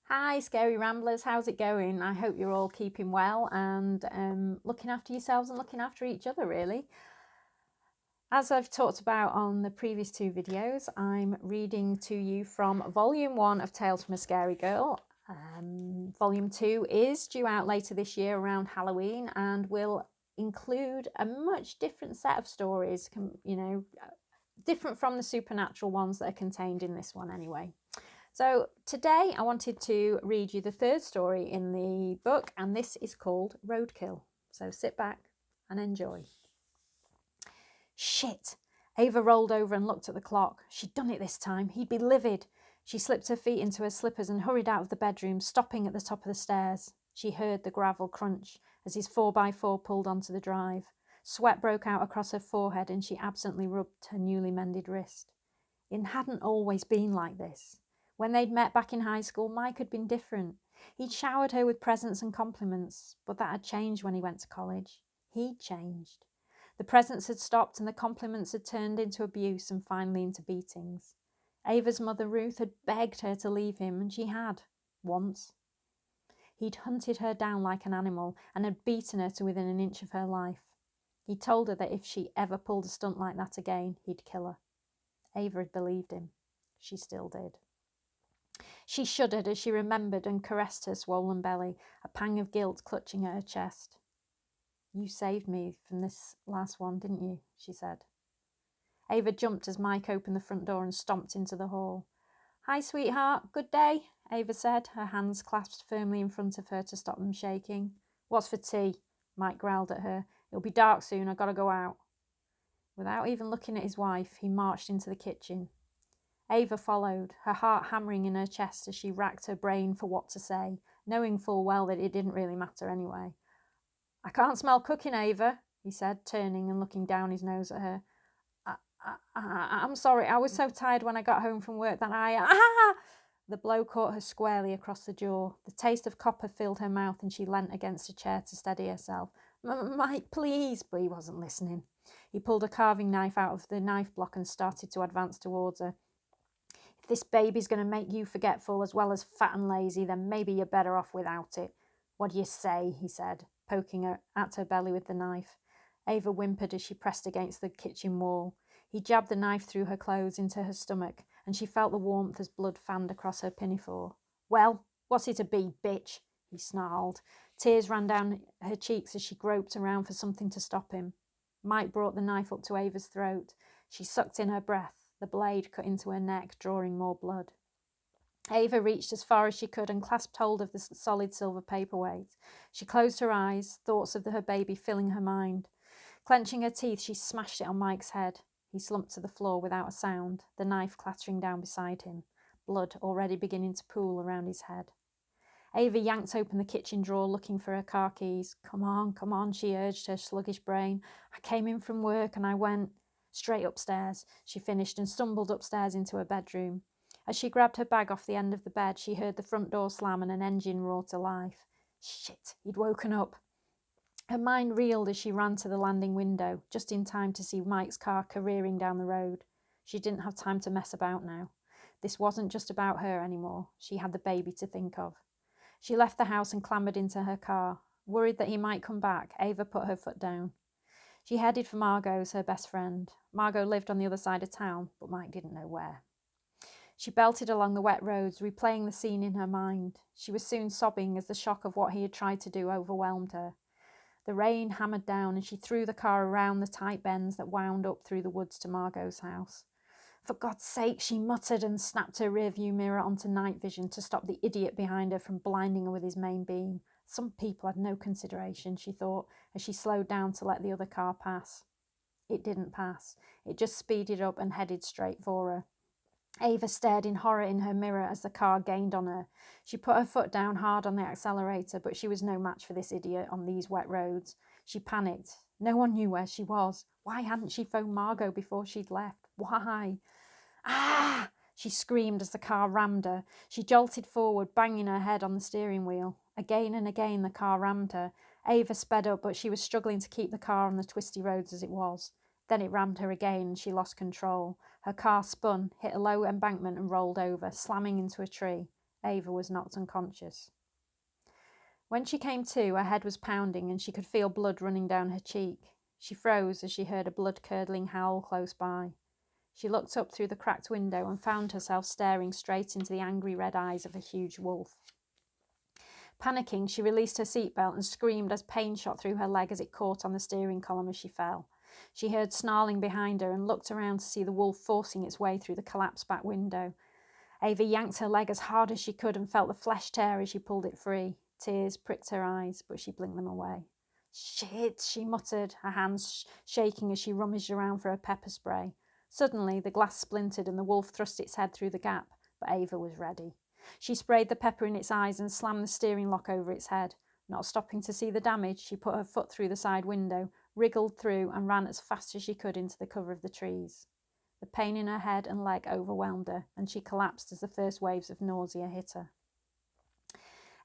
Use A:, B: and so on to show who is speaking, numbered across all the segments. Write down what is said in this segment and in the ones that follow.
A: Hi Scary Ramblers, how's it going? I hope you're all keeping well and looking after yourselves and looking after each other really. As I've talked about on the previous two videos, I'm reading to you from Volume 1 of Tales from a Scarygirl. Volume 2 is due out later this year around Halloween and will include a much different set of stories, different from the supernatural ones that are contained in this one anyway. So today I wanted to read you the third story in the book, and this is called Roadkill. So sit back and enjoy. Shit! Ava rolled over and looked at the clock. She'd done it this time. He'd be livid. She slipped her feet into her slippers and hurried out of the bedroom, stopping at the top of the stairs. She heard the gravel crunch as his 4x4 pulled onto the drive. Sweat broke out across her forehead and she absently rubbed her newly mended wrist. It hadn't always been like this. When they'd met back in high school, Mike had been different. He'd showered her with presents and compliments, but that had changed when he went to college. He'd changed. The presents had stopped and the compliments had turned into abuse and finally into beatings. Ava's mother Ruth had begged her to leave him, and she had, once. He'd hunted her down like an animal and had beaten her to within an inch of her life. He told her that if she ever pulled a stunt like that again, he'd kill her. Ava had believed him. She still did. She shuddered as she remembered and caressed her swollen belly, a pang of guilt clutching at her chest. "You saved me from this last one, didn't you?" she said. Ava jumped as Mike opened the front door and stomped into the hall. "Hi, sweetheart. Good day," Ava said, her hands clasped firmly in front of her to stop them shaking. "What's for tea?" Mike growled at her. "It'll be dark soon. I've got to go out." Without even looking at his wife, he marched into the kitchen. Ava followed, her heart hammering in her chest as she racked her brain for what to say, knowing full well that it didn't really matter anyway. "I can't smell cooking, Ava," he said, turning and looking down his nose at her. I'm sorry, I was so tired when I got home from work that The blow caught her squarely across the jaw. The taste of copper filled her mouth and she leant against a chair to steady herself. "Mike, please," but he wasn't listening. He pulled a carving knife out of the knife block and started to advance towards her. "If this baby's going to make you forgetful as well as fat and lazy, then maybe you're better off without it. What do you say?" he said, poking her at her belly with the knife. Ava whimpered as she pressed against the kitchen wall. He jabbed the knife through her clothes into her stomach, and she felt the warmth as blood fanned across her pinafore. "Well, what's it to be, bitch?" he snarled. Tears ran down her cheeks as she groped around for something to stop him. Mike brought the knife up to Ava's throat. She sucked in her breath. The blade cut into her neck, drawing more blood. Ava reached as far as she could and clasped hold of the solid silver paperweight. She closed her eyes, thoughts of her baby filling her mind. Clenching her teeth, she smashed it on Mike's head. He slumped to the floor without a sound, the knife clattering down beside him, blood already beginning to pool around his head. Ava yanked open the kitchen drawer, looking for her car keys. Come on, she urged her sluggish brain. "I came in from work and I went straight upstairs," she finished and stumbled upstairs into her bedroom. As she grabbed her bag off the end of the bed, she heard the front door slam and an engine roar to life. Shit, he'd woken up. Her mind reeled as she ran to the landing window, just in time to see Mike's car careering down the road. She didn't have time to mess about now. This wasn't just about her anymore. She had the baby to think of. She left the house and clambered into her car. Worried that he might come back, Ava put her foot down. She headed for Margot's, her best friend. Margot lived on the other side of town, but Mike didn't know where. She belted along the wet roads, replaying the scene in her mind. She was soon sobbing as the shock of what he had tried to do overwhelmed her. The rain hammered down and she threw the car around the tight bends that wound up through the woods to Margot's house. "For God's sake," she muttered and snapped her rearview mirror onto night vision to stop the idiot behind her from blinding her with his main beam. Some people had no consideration, she thought, as she slowed down to let the other car pass. It didn't pass. It just speeded up and headed straight for her. Ava stared in horror in her mirror as the car gained on her. She put her foot down hard on the accelerator, but she was no match for this idiot on these wet roads. She panicked. No one knew where she was. Why hadn't she phoned Margot before she'd left? Why? "Ah!" she screamed as the car rammed her. She jolted forward, banging her head on the steering wheel. Again and again the car rammed her. Ava sped up, but she was struggling to keep the car on the twisty roads as it was. Then it rammed her again and she lost control. Her car spun, hit a low embankment and rolled over, slamming into a tree. Ava was knocked unconscious. When she came to, her head was pounding and she could feel blood running down her cheek. She froze as she heard a blood-curdling howl close by. She looked up through the cracked window and found herself staring straight into the angry red eyes of a huge wolf. Panicking, she released her seatbelt and screamed as pain shot through her leg as it caught on the steering column as she fell. She heard snarling behind her and looked around to see the wolf forcing its way through the collapsed back window. Ava yanked her leg as hard as she could and felt the flesh tear as she pulled it free. Tears pricked her eyes, but she blinked them away. "Shit," she muttered, her hands shaking as she rummaged around for her pepper spray. Suddenly, the glass splintered and the wolf thrust its head through the gap, but Ava was ready. She sprayed the pepper in its eyes and slammed the steering lock over its head. Not stopping to see the damage, she put her foot through the side window, wriggled through and ran as fast as she could into the cover of the trees. The pain in her head and leg overwhelmed her, and she collapsed as the first waves of nausea hit her.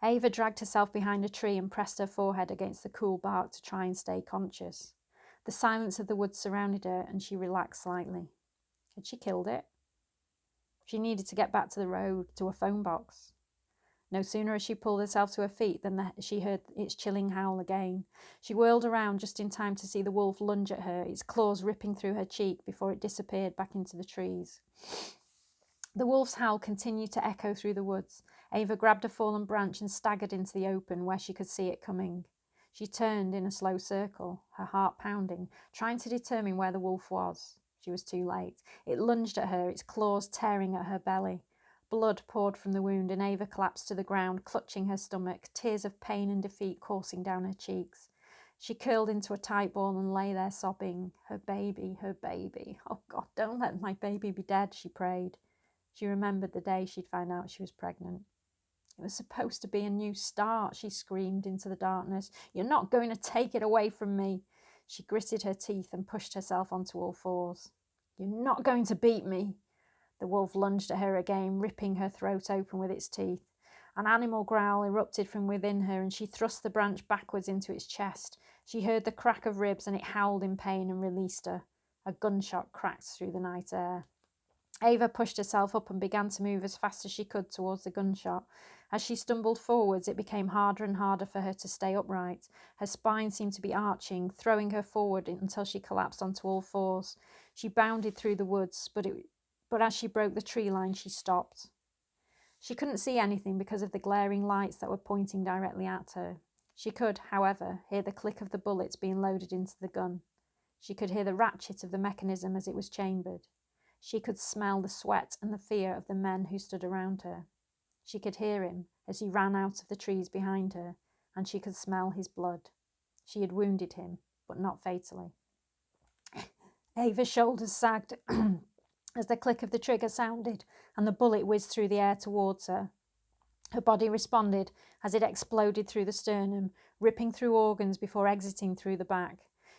A: Ava dragged herself behind a tree and pressed her forehead against the cool bark to try and stay conscious. The silence of the woods surrounded her, and she relaxed slightly. Had she killed it? She needed to get back to the road, to a phone box. No sooner had she pulled herself to her feet than she heard its chilling howl again. She whirled around just in time to see the wolf lunge at her, its claws ripping through her cheek before it disappeared back into the trees. The wolf's howl continued to echo through the woods. Ava grabbed a fallen branch and staggered into the open where she could see it coming. She turned in a slow circle, her heart pounding, trying to determine where the wolf was. She was too late. It lunged at her, its claws tearing at her belly. Blood poured from the wound and Ava collapsed to the ground, clutching her stomach, tears of pain and defeat coursing down her cheeks. She curled into a tight ball and lay there sobbing. Her baby, her baby. Oh God, don't let my baby be dead, she prayed. She remembered the day she'd found out she was pregnant. It was supposed to be a new start, she screamed into the darkness. You're not going to take it away from me. She gritted her teeth and pushed herself onto all fours. You're not going to beat me. The wolf lunged at her again, ripping her throat open with its teeth. An animal growl erupted from within her and she thrust the branch backwards into its chest. She heard the crack of ribs and it howled in pain and released her. A gunshot cracked through the night air. Ava pushed herself up and began to move as fast as she could towards the gunshot. As she stumbled forwards, it became harder and harder for her to stay upright. Her spine seemed to be arching, throwing her forward until she collapsed onto all fours. She bounded through the woods, but as she broke the tree line, she stopped. She couldn't see anything because of the glaring lights that were pointing directly at her. She could, however, hear the click of the bullets being loaded into the gun. She could hear the ratchet of the mechanism as it was chambered. She could smell the sweat and the fear of the men who stood around her. She could hear him as he ran out of the trees behind her, and she could smell his blood. She had wounded him, but not fatally. Ava's shoulders sagged as the click of the trigger sounded and the bullet whizzed through the air towards her. Her body responded as it exploded through the sternum, ripping through organs before exiting through the back.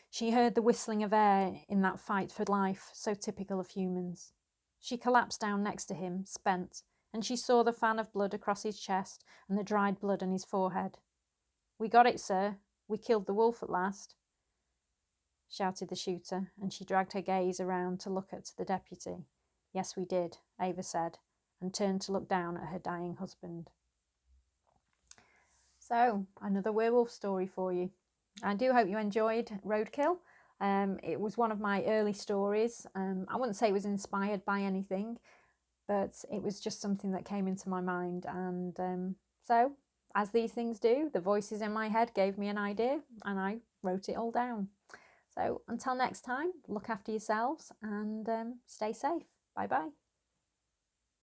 A: She heard the whistling of air in that fight for life, so typical of humans. She collapsed down next to him, spent, and she saw the fan of blood across his chest and the dried blood on his forehead. "We got it, sir. We killed the wolf at last," shouted the shooter, and she dragged her gaze around to look at the deputy. "Yes, we did," Ava said, and turned to look down at her dying husband. So, another werewolf story for you. I do hope you enjoyed Roadkill. It was one of my early stories. I wouldn't say it was inspired by anything, but it was just something that came into my mind. And so, as these things do, the voices in my head gave me an idea and I wrote it all down. So until next time, look after yourselves and stay safe. Bye bye.